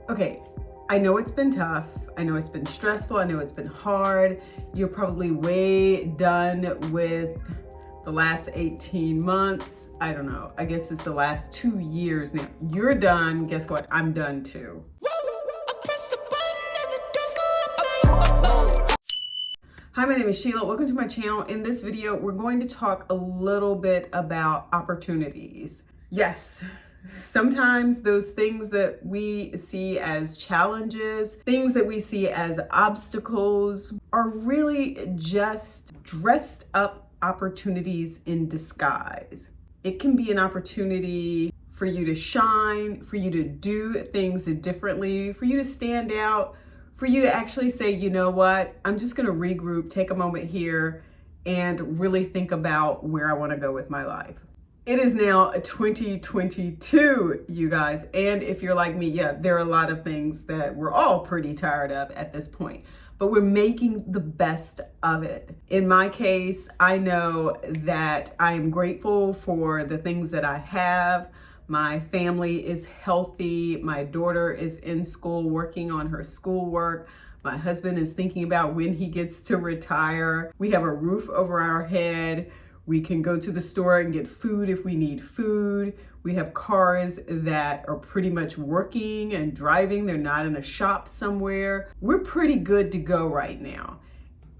Okay, I know it's been tough. I know it's been stressful. I know it's been hard. You're probably way done with the last 18 months. I don't know. I guess it's the last 2 years now. You're done. Guess what? I'm done too. Hi, my name is Sheila. Welcome to my channel. In this video, we're going to talk a little bit about opportunities. Yes, sometimes those things that we see as challenges, things that we see as obstacles, are really just dressed up opportunities in disguise. It can be an opportunity for you to shine, for you to do things differently, for you to stand out, for you to actually say, you know what, I'm just gonna regroup, take a moment here, and really think about where I wanna go with my life. It is now 2022, you guys, and if you're like me, yeah, there are a lot of things that we're all pretty tired of at this point, but we're making the best of it. In my case, I know that I am grateful for the things that I have. My family is healthy. My daughter is in school working on her schoolwork. My husband is thinking about when he gets to retire. We have a roof over our head. We can go to the store and get food if we need food. We have cars that are pretty much working and driving. They're not in a shop somewhere. We're pretty good to go right now.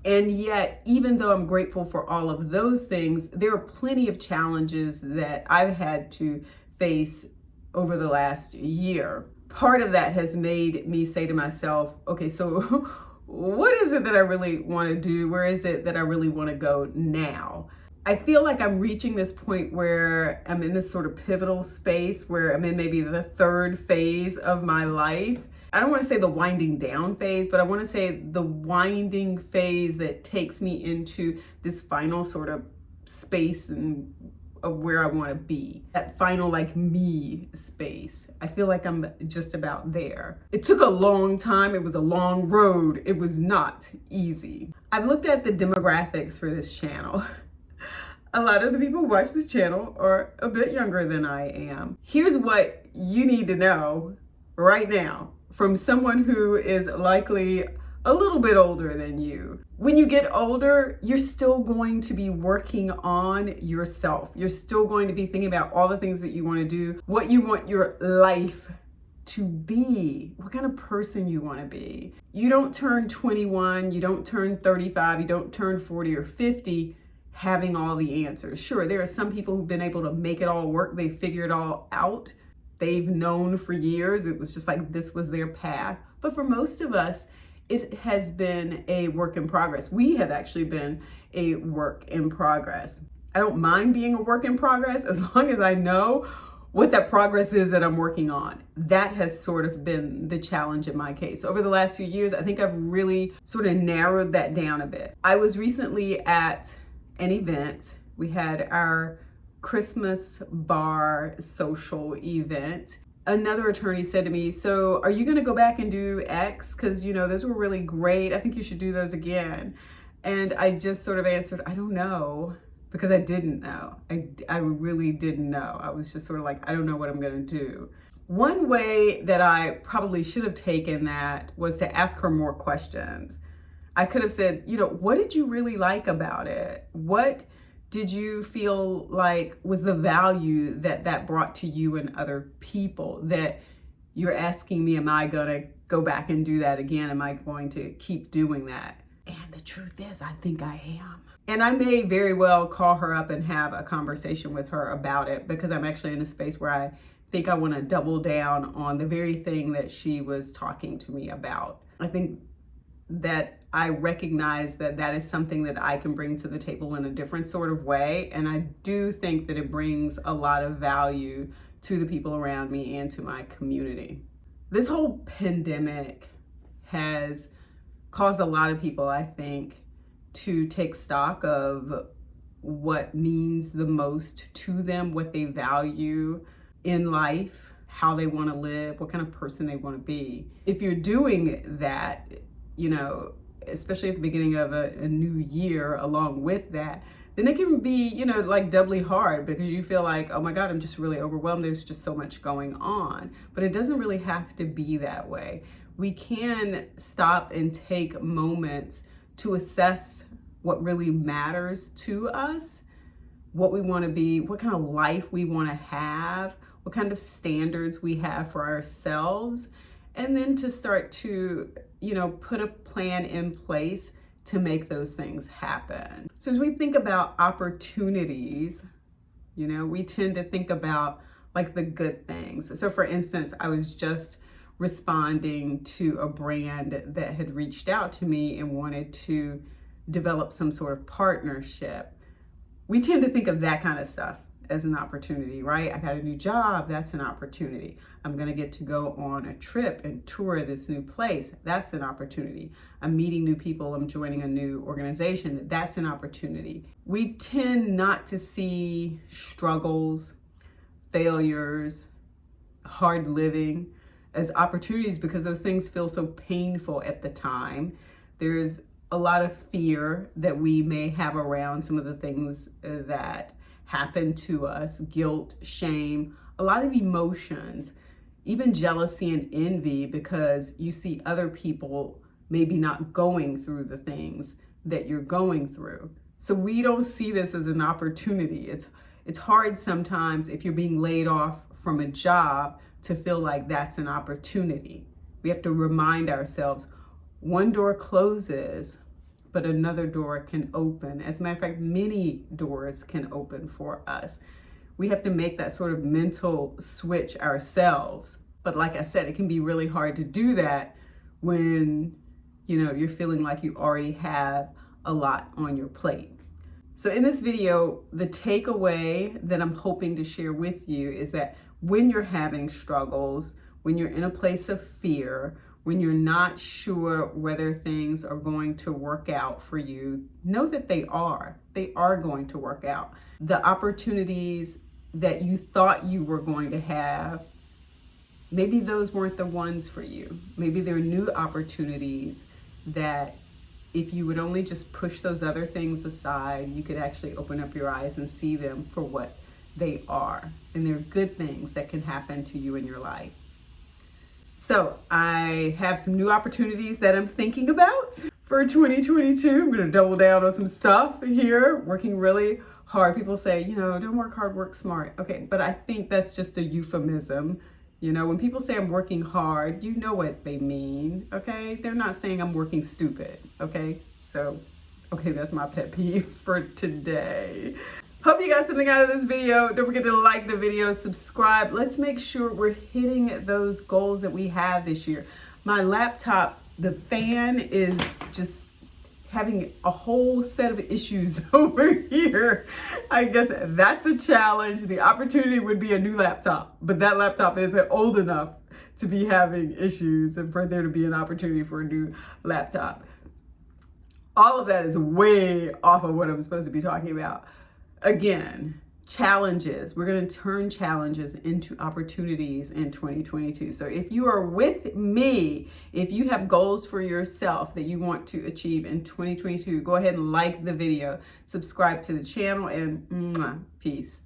And yet, even though I'm grateful for all of those things, there are plenty of challenges that I've had to face over the last year. Part of that has made me say to myself, okay, so what is it that I really want to do? Where is it that I really want to go now? I feel like I'm reaching this point where I'm in this sort of pivotal space where I'm in maybe the third phase of my life. I don't want to say the winding down phase, but I want to say the winding phase that takes me into this final sort of space and of where I want to be, that final like me space. I feel like I'm just about there. It took a long time. It was a long road. It was not easy. I've looked at the demographics for this channel. A lot of the people who watch the channel are a bit younger than I am. Here's what you need to know right now from someone who is likely a little bit older than you. When you get older, you're still going to be working on yourself. You're still going to be thinking about all the things that you want to do, what you want your life to be, what kind of person you want to be. You don't turn 21, you don't turn 35, you don't turn 40 or 50 having all the answers. Sure, there are some people who've been able to make it all work. They figure it all out. They've known for years. It was just like this was their path. But for most of us, it has been a work in progress. We have actually been a work in progress. I don't mind being a work in progress as long as I know what that progress is that I'm working on. That has sort of been the challenge in my case. Over the last few years, I think I've really sort of narrowed that down a bit. I was recently at an event. We had our Christmas bar social event. Another attorney said to me, so are you going to go back and do X? Because, you know, those were really great. I think you should do those again. And I just sort of answered, I don't know, because I didn't know. I really didn't know. I was just sort of like, I don't know what I'm going to do. One way that I probably should have taken that was to ask her more questions. I could have said, you know, what did you really like about it? What did you feel like was the value that that brought to you and other people that you're asking me, am I gonna go back and do that again? Am I going to keep doing that? And the truth is, I think I am. And I may very well call her up and have a conversation with her about it because I'm actually in a space where I think I wanna double down on the very thing that she was talking to me about. I think that I recognize that that is something that I can bring to the table in a different sort of way. And I do think that it brings a lot of value to the people around me and to my community. This whole pandemic has caused a lot of people, I think, to take stock of what means the most to them, what they value in life, how they want to live, what kind of person they want to be. If you're doing that, you know, especially at the beginning of a new year, along with that, then it can be, like doubly hard because you feel like, oh my God, I'm just really overwhelmed. There's just so much going on. But it doesn't really have to be that way. We can stop and take moments to assess what really matters to us, what we want to be, what kind of life we want to have, what kind of standards we have for ourselves, and then to start to, put a plan in place to make those things happen. So as we think about opportunities, we tend to think about like the good things. So for instance, I was just responding to a brand that had reached out to me and wanted to develop some sort of partnership. We tend to think of that kind of stuff as an opportunity, right? I got a new job, that's an opportunity. I'm gonna get to go on a trip and tour this new place, that's an opportunity. I'm meeting new people, I'm joining a new organization, that's an opportunity. We tend not to see struggles, failures, hard living as opportunities because those things feel so painful at the time. There's a lot of fear that we may have around some of the things that happen to us, guilt, shame, a lot of emotions, even jealousy and envy because you see other people maybe not going through the things that you're going through. So we don't see this as an opportunity. It's hard sometimes if you're being laid off from a job to feel like that's an opportunity. We have to remind ourselves, one door closes, but another door can open. As a matter of fact, many doors can open for us. We have to make that sort of mental switch ourselves. But like I said, it can be really hard to do that when, you're feeling like you already have a lot on your plate. So in this video, the takeaway that I'm hoping to share with you is that when you're having struggles, when you're in a place of fear, when you're not sure whether things are going to work out for you, know that they are. They are going to work out. The opportunities that you thought you were going to have, maybe those weren't the ones for you. Maybe they're new opportunities that if you would only just push those other things aside, you could actually open up your eyes and see them for what they are. And they're good things that can happen to you in your life. So I have some new opportunities that I'm thinking about for 2022. I'm going to double down on some stuff here, working really hard. People say, don't work hard, work smart. Okay, but I think that's just a euphemism. When people say I'm working hard, you know what they mean, okay? They're not saying I'm working stupid, okay? So, that's my pet peeve for today. Hope you got something out of this video. Don't forget to like the video, subscribe. Let's make sure we're hitting those goals that we have this year. My laptop, the fan is just having a whole set of issues over here. I guess that's a challenge. The opportunity would be a new laptop, but that laptop isn't old enough to be having issues and for there to be an opportunity for a new laptop. All of that is way off of what I'm supposed to be talking about. Again, challenges. We're going to turn challenges into opportunities in 2022. So if you are with me, if you have goals for yourself that you want to achieve in 2022, go ahead and like the video, subscribe to the channel, and peace.